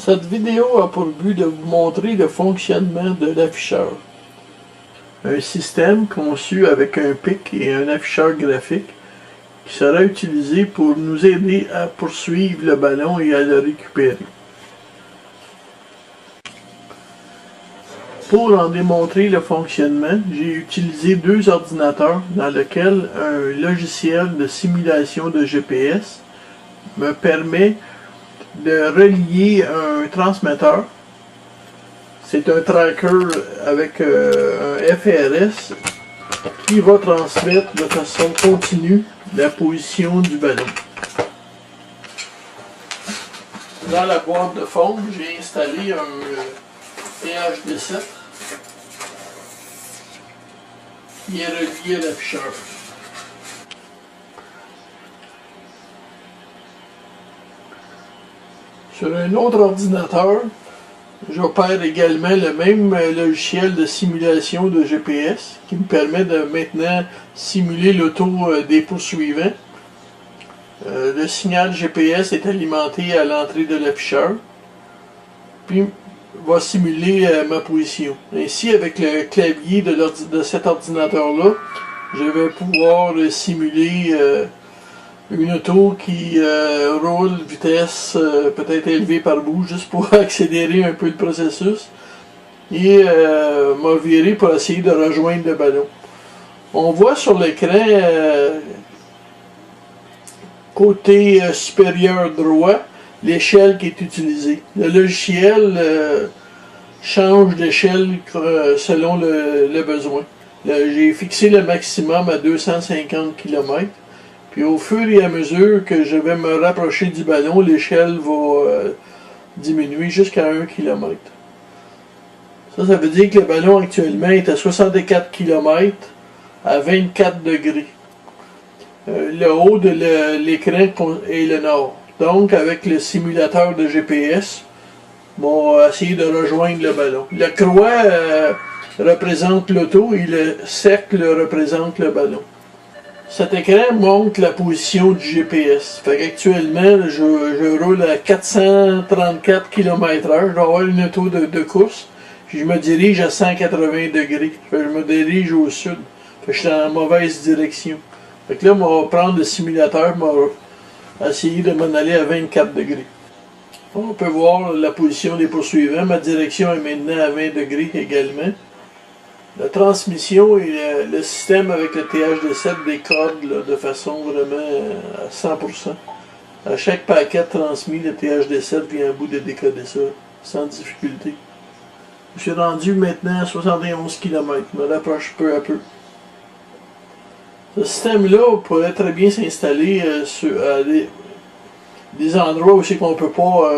Cette vidéo a pour but de vous montrer le fonctionnement de l'afficheur. Un système conçu avec un pic et un afficheur graphique qui sera utilisé pour nous aider à poursuivre le ballon et à le récupérer. Pour en démontrer le fonctionnement, j'ai utilisé deux ordinateurs dans lesquels un logiciel de simulation de GPS me permet de relier un transmetteur. C'est un tracker avec un FRS qui va transmettre de façon continue la position du ballon. Dans la boîte de forme, j'ai installé un THD7 qui est relié à l'afficheur. Sur un autre ordinateur, j'opère également le même logiciel de simulation de GPS qui me permet de maintenant simuler l'auto des poursuivants. Le signal GPS est alimenté à l'entrée de l'afficheur, puis va simuler ma position. Ainsi, avec le clavier de cet ordinateur-là, je vais pouvoir simuler une auto qui roule vitesse peut-être élevée par bout, juste pour accélérer un peu le processus, et m'a viré pour essayer de rejoindre le ballon. On voit sur l'écran côté supérieur droit l'échelle qui est utilisée. Le logiciel change d'échelle selon le besoin. J'ai fixé le maximum à 250 km. Puis au fur et à mesure que je vais me rapprocher du ballon, l'échelle va diminuer jusqu'à 1 km. Ça veut dire que le ballon actuellement est à 64 km à 24 degrés. Le haut de l'écran est le nord. Donc avec le simulateur de GPS, on va essayer de rejoindre le ballon. La croix représente l'auto et le cercle représente le ballon. Cet écran montre la position du GPS. Fait qu'actuellement, je roule à 434 km/h. Je vais avoir une auto de course. Puis je me dirige à 180 degrés. Fait que je me dirige au sud. Fait que je suis dans la mauvaise direction. Fait que là, on va prendre le simulateur, on va essayer de m'en aller à 24 degrés. On peut voir la position des poursuivants. Ma direction est maintenant à 20 degrés également. La transmission et le système avec le THD7 décode là, de façon vraiment à 100%. À chaque paquet transmis, le THD7 vient à bout de décoder ça, sans difficulté. Je suis rendu maintenant à 71 km, je me rapproche peu à peu. Ce système-là pourrait très bien s'installer à des endroits où on ne peut pas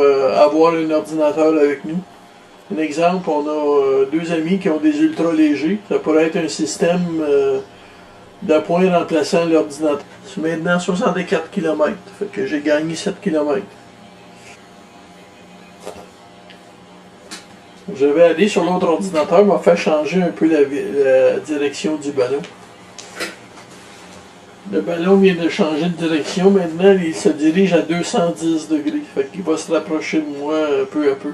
avoir un ordinateur avec nous. Un exemple, on a deux amis qui ont des ultra légers. Ça pourrait être un système d'appoint remplaçant l'ordinateur. C'est maintenant 64 km, fait que j'ai gagné 7 km. Je vais aller sur l'autre ordinateur, va faire changer un peu la direction du ballon. Le ballon vient de changer de direction, maintenant il se dirige à 210 degrés, fait qu'il va se rapprocher de moi peu à peu.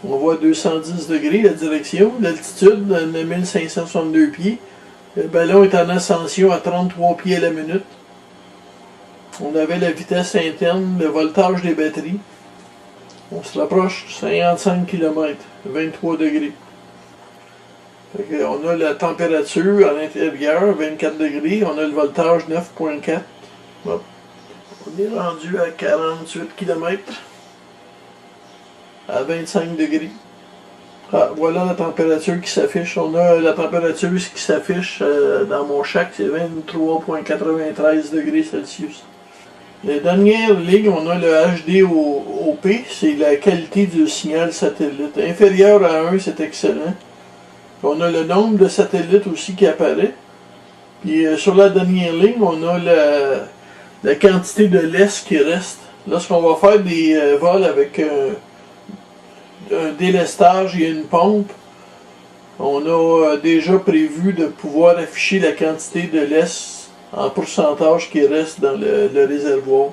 On voit 210 degrés la direction, l'altitude de 1562 pieds. Le ballon est en ascension à 33 pieds à la minute. On avait la vitesse interne, le voltage des batteries. On se rapproche de 55 km, 23 degrés. On a la température à l'intérieur, 24 degrés. On a le voltage 9.4. Bon. On est rendu à 48 km. À 25 degrés. Ah, voilà la température qui s'affiche. On a la température qui s'affiche dans mon shack, c'est 23,93 degrés Celsius. La dernière ligne, on a le HDOP, c'est la qualité du signal satellite. Inférieur à 1, c'est excellent. On a le nombre de satellites aussi qui apparaît. Puis sur la dernière ligne, on a la quantité de laisse qui reste. Lorsqu'on va faire des vols avec un délestage et une pompe, on a déjà prévu de pouvoir afficher la quantité de laisse en pourcentage qui reste dans le réservoir.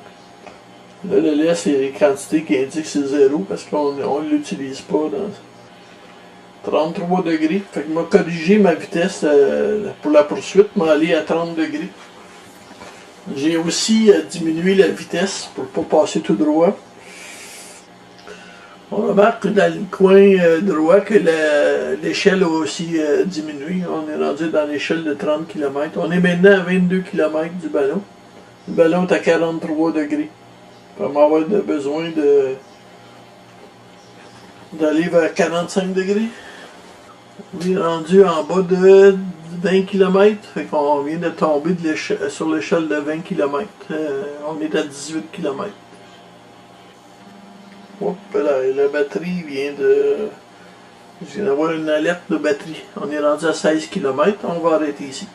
Là, le lait, c'est les quantités qui indiquent c'est 0 parce qu'on ne l'utilise pas dans 33 degrés. Fait que je vais corriger ma vitesse pour la poursuite, je vais aller à 30 degrés. J'ai aussi diminué la vitesse pour ne pas passer tout droit. On remarque dans le coin droit que l'échelle a aussi diminué. On est rendu dans l'échelle de 30 km. On est maintenant à 22 km du ballon. Le ballon est à 43 degrés. On va avoir besoin d'aller vers 45 degrés. On est rendu en bas de 20 km. Fait qu'on vient de tomber sur l'échelle de 20 km. On est à 18 km. Hop là, la batterie vient d'avoir une alerte de batterie. On est rendu à 16 km. On va arrêter ici.